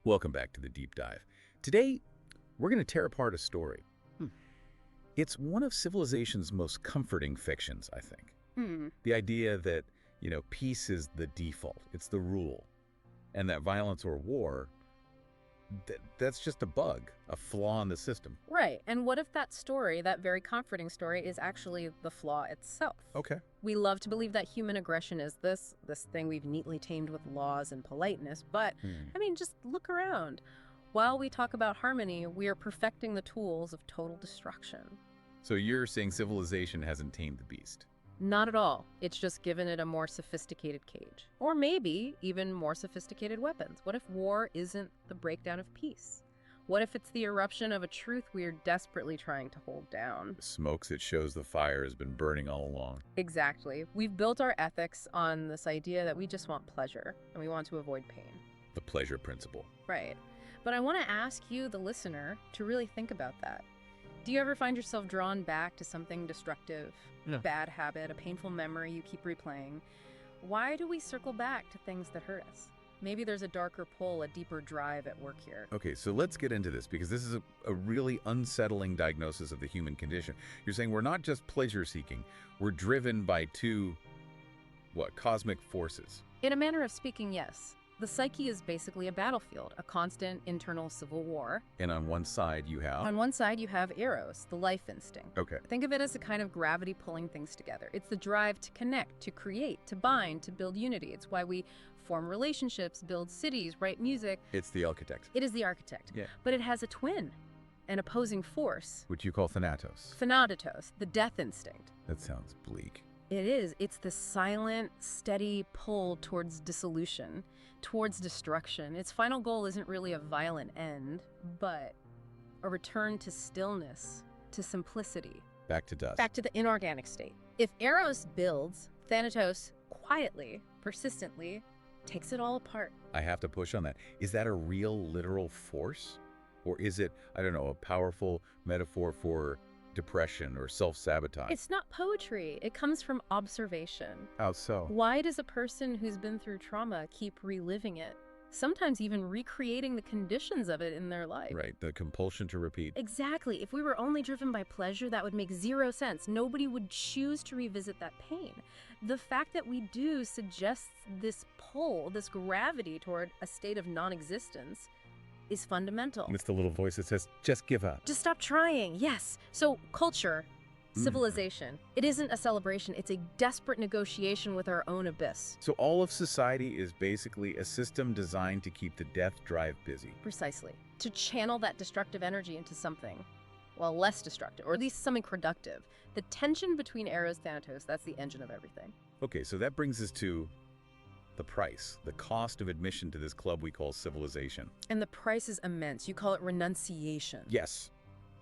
Welcome back to the deep dive. Today, we're going to tear apart a story. It's one of civilization's most comforting fictions, I think. The idea that, peace is the default, it's the rule, and that violence or war, that's just a bug, a flaw in the system. Right. And what if that story, that very comforting story, is actually the flaw itself? Okay. We love to believe that human aggression is this thing we've neatly tamed with laws and politeness, but, just look around. While we talk about harmony, we are perfecting the tools of total destruction. So you're saying civilization hasn't tamed the beast? Not at all. It's just given it a more sophisticated cage. Or maybe even more sophisticated weapons. What if war isn't the breakdown of peace? What if it's the eruption of a truth we are desperately trying to hold down? The smoke that shows the fire has been burning all along. Exactly. We've built our ethics on this idea that we just want pleasure and we want to avoid pain. The pleasure principle. Right. But I want to ask you, the listener, to really think about that. Do you ever find yourself drawn back to something destructive, a bad habit, a painful memory you keep replaying? Why do we circle back to things that hurt us? Maybe there's a darker pull, a deeper drive at work here. Okay, so let's get into this, because this is a really unsettling diagnosis of the human condition. You're saying we're not just pleasure-seeking, we're driven by two, cosmic forces? In a manner of speaking, yes. The psyche is basically a battlefield, a constant internal civil war. And on one side you have? On one side you have Eros, the life instinct. Okay. Think of it as a kind of gravity pulling things together. It's the drive to connect, to create, to bind, to build unity. It's why we form relationships, build cities, write music. It's the architect. It is the architect. Yeah. But it has a twin, an opposing force. Which you call Thanatos. Thanatos, the death instinct. That sounds bleak. It is. It's the silent, steady pull towards dissolution, towards destruction. Its final goal isn't really a violent end, but a return to stillness, to simplicity. Back to dust. Back to the inorganic state. If Eros builds, Thanatos quietly, persistently, takes it all apart. I have to push on that. Is that a real, literal force? Or is it, a powerful metaphor for depression or self-sabotage? It's not poetry. It comes from observation. How so? Why does a person who's been through trauma keep reliving it? Sometimes even recreating the conditions of it in their life. Right, the compulsion to repeat. Exactly. If we were only driven by pleasure, that would make zero sense. Nobody would choose to revisit that pain. The fact that we do suggests this pull, this gravity toward a state of non-existence is fundamental. And it's the little voice that says, just give up. Just stop trying, yes. So culture, civilization, it isn't a celebration, it's a desperate negotiation with our own abyss. So all of society is basically a system designed to keep the death drive busy. Precisely. To channel that destructive energy into something, less destructive, or at least something productive. The tension between Eros and Thanatos, that's the engine of everything. Okay, so that brings us to the price, the cost of admission to this club we call civilization. And the price is immense. You call it renunciation. Yes.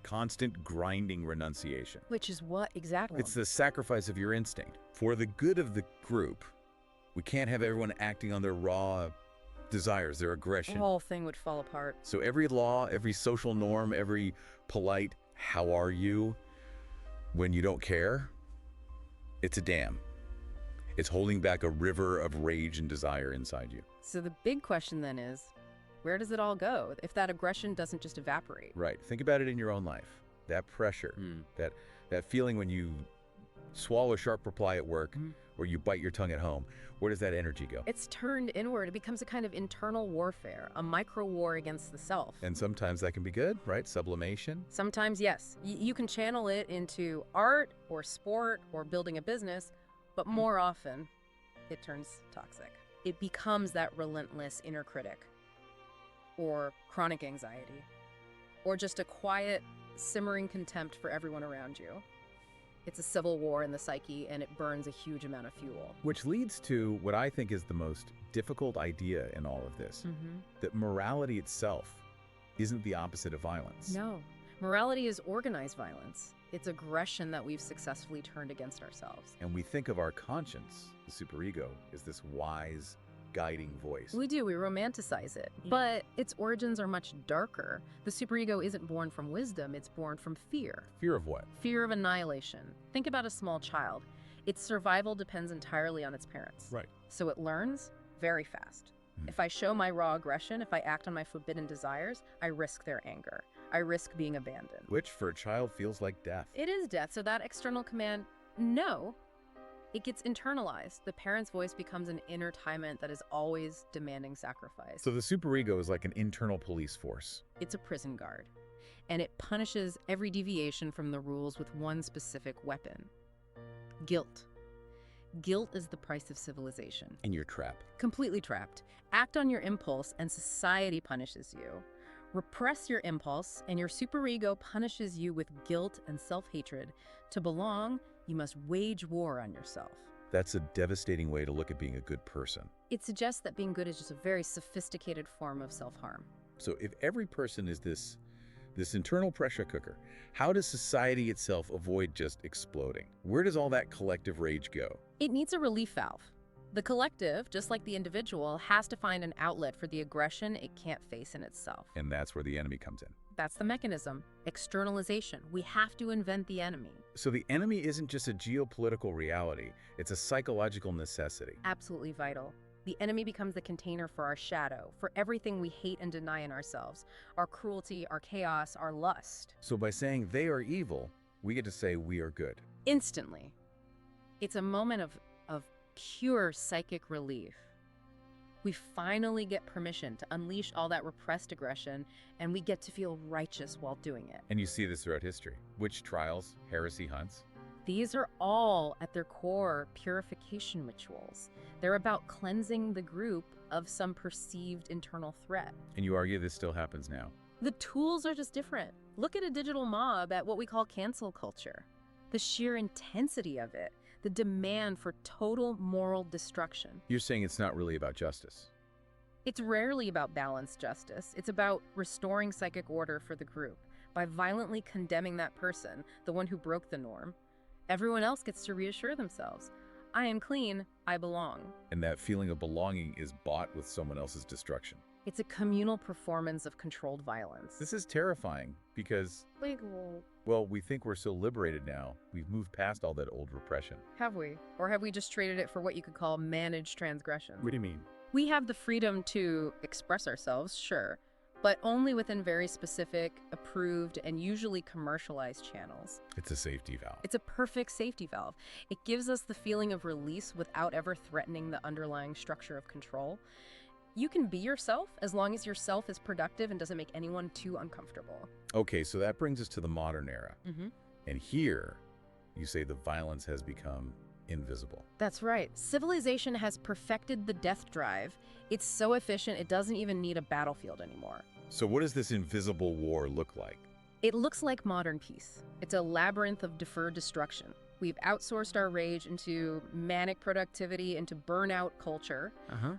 Constant grinding renunciation. Which is what exactly? It's the sacrifice of your instinct. For the good of the group, we can't have everyone acting on their raw desires, their aggression. The whole thing would fall apart. So every law, every social norm, every polite, how are you, when you don't care, it's a dam. It's holding back a river of rage and desire inside you. So the big question then is, where does it all go if that aggression doesn't just evaporate? Right. Think about it in your own life. That pressure, that feeling when you swallow a sharp reply at work or you bite your tongue at home, where does that energy go? It's turned inward. It becomes a kind of internal warfare, a micro-war against the self. And sometimes that can be good, right? Sublimation. Sometimes, yes. You can channel it into art or sport or building a business, but more often, it turns toxic. It becomes that relentless inner critic, or chronic anxiety, or just a quiet, simmering contempt for everyone around you. It's a civil war in the psyche, and it burns a huge amount of fuel. Which leads to what I think is the most difficult idea in all of this, that morality itself isn't the opposite of violence. No. Morality is organized violence. It's aggression that we've successfully turned against ourselves. And we think of our conscience, the superego, as this wise, guiding voice. We do. We romanticize it. But its origins are much darker. The superego isn't born from wisdom. It's born from fear. Fear of what? Fear of annihilation. Think about a small child. Its survival depends entirely on its parents. Right. So it learns very fast. If I show my raw aggression, if I act on my forbidden desires, I risk their anger. I risk being abandoned. Which for a child feels like death. It is death. So that external command, no, it gets internalized. The parent's voice becomes an inner tyrant that is always demanding sacrifice. So the superego is like an internal police force. It's a prison guard, and it punishes every deviation from the rules with one specific weapon: guilt. Guilt is the price of civilization. And you're trapped. Completely trapped. Act on your impulse, and society punishes you. Repress your impulse, and your superego punishes you with guilt and self-hatred. To belong, you must wage war on yourself. That's a devastating way to look at being a good person. It suggests that being good is just a very sophisticated form of self-harm. So if every person is this internal pressure cooker, how does society itself avoid just exploding? Where does all that collective rage go? It needs a relief valve. The collective, just like the individual, has to find an outlet for the aggression it can't face in itself. And that's where the enemy comes in. That's the mechanism. Externalization. We have to invent the enemy. So the enemy isn't just a geopolitical reality, it's a psychological necessity. Absolutely vital. The enemy becomes the container for our shadow, for everything we hate and deny in ourselves, our cruelty, our chaos, our lust. So by saying they are evil, we get to say we are good. Instantly. It's a moment of pure psychic relief. We finally get permission to unleash all that repressed aggression, and we get to feel righteous while doing it. And you see this throughout history. Witch trials, heresy hunts. These are all, at their core, purification rituals. They're about cleansing the group of some perceived internal threat. And you argue this still happens now. The tools are just different. Look at a digital mob, at what we call cancel culture. The sheer intensity of it, the demand for total moral destruction. You're saying it's not really about justice. It's rarely about balanced justice. It's about restoring psychic order for the group by violently condemning that person, the one who broke the norm. Everyone else gets to reassure themselves, I am clean, I belong. And that feeling of belonging is bought with someone else's destruction. It's a communal performance of controlled violence. This is terrifying because, well, we think we're so liberated now. We've moved past all that old repression. Have we? Or have we just traded it for what you could call managed transgressions? What do you mean? We have the freedom to express ourselves, sure, but only within very specific, approved, and usually commercialized channels. It's a safety valve. It's a perfect safety valve. It gives us the feeling of release without ever threatening the underlying structure of control. You can be yourself as long as yourself is productive and doesn't make anyone too uncomfortable. Okay, so that brings us to the modern era. Mm-hmm. And here, you say the violence has become invisible. That's right. Civilization has perfected the death drive. It's so efficient, it doesn't even need a battlefield anymore. So what does this invisible war look like? It looks like modern peace. It's a labyrinth of deferred destruction. We've outsourced our rage into manic productivity, into burnout culture.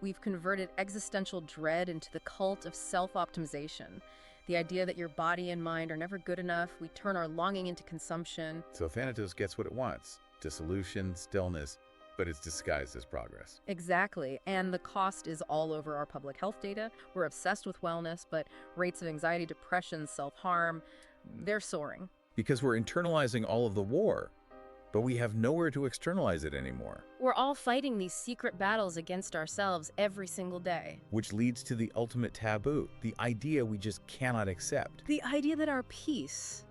We've converted existential dread into the cult of self-optimization. The idea that your body and mind are never good enough. We turn our longing into consumption. So Thanatos gets what it wants. Dissolution, stillness, but it's disguised as progress. Exactly. And the cost is all over our public health data. We're obsessed with wellness, but rates of anxiety, depression, self-harm, they're soaring. Because we're internalizing all of the war, but we have nowhere to externalize it anymore. We're all fighting these secret battles against ourselves every single day. Which leads to the ultimate taboo, the idea we just cannot accept. The idea that our peace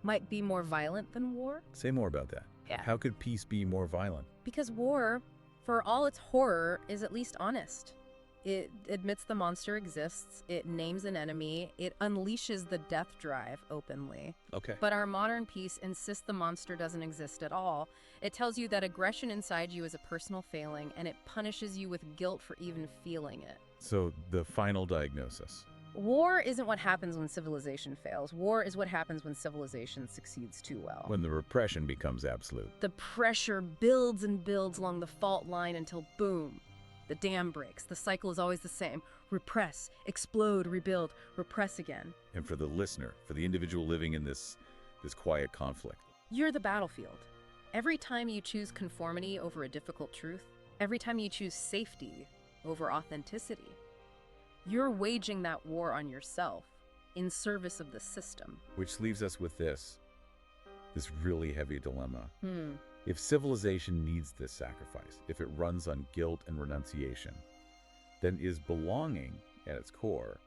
might be more violent than war? Say more about that. Yeah. How could peace be more violent? Because war, for all its horror, is at least honest. It admits the monster exists, it names an enemy, it unleashes the death drive openly. Okay. But our modern peace insists the monster doesn't exist at all. It tells you that aggression inside you is a personal failing, and it punishes you with guilt for even feeling it. So the final diagnosis. War isn't what happens when civilization fails. War is what happens when civilization succeeds too well. When the repression becomes absolute. The pressure builds and builds along the fault line until boom, the dam breaks. The cycle is always the same. Repress, explode, rebuild, repress again. And for the listener, for the individual living in this quiet conflict. You're the battlefield. Every time you choose conformity over a difficult truth, every time you choose safety over authenticity, you're waging that war on yourself in service of the system. Which leaves us with this really heavy dilemma. If civilization needs this sacrifice, if it runs on guilt and renunciation, then is belonging, at its core,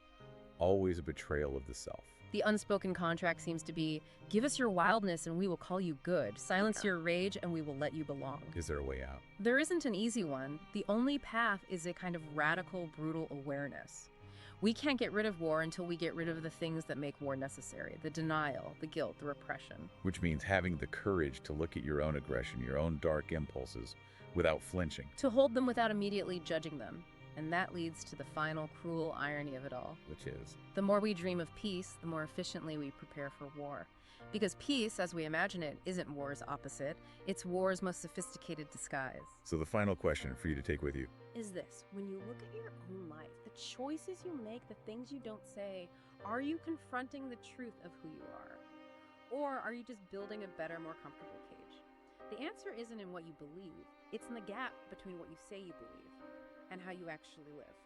always a betrayal of the self? The unspoken contract seems to be, give us your wildness and we will call you good. Silence your rage and we will let you belong. Is there a way out? There isn't an easy one. The only path is a kind of radical, brutal awareness. We can't get rid of war until we get rid of the things that make war necessary. The denial, the guilt, the repression. Which means having the courage to look at your own aggression, your own dark impulses, without flinching. To hold them without immediately judging them. And that leads to the final cruel irony of it all. Which is? The more we dream of peace, the more efficiently we prepare for war. Because peace, as we imagine it, isn't war's opposite. It's war's most sophisticated disguise. So the final question for you to take with you is this: when you look at your own life, the choices you make, the things you don't say, are you confronting the truth of who you are? Or are you just building a better, more comfortable cage? The answer isn't in what you believe. It's in the gap between what you say you believe and how you actually live.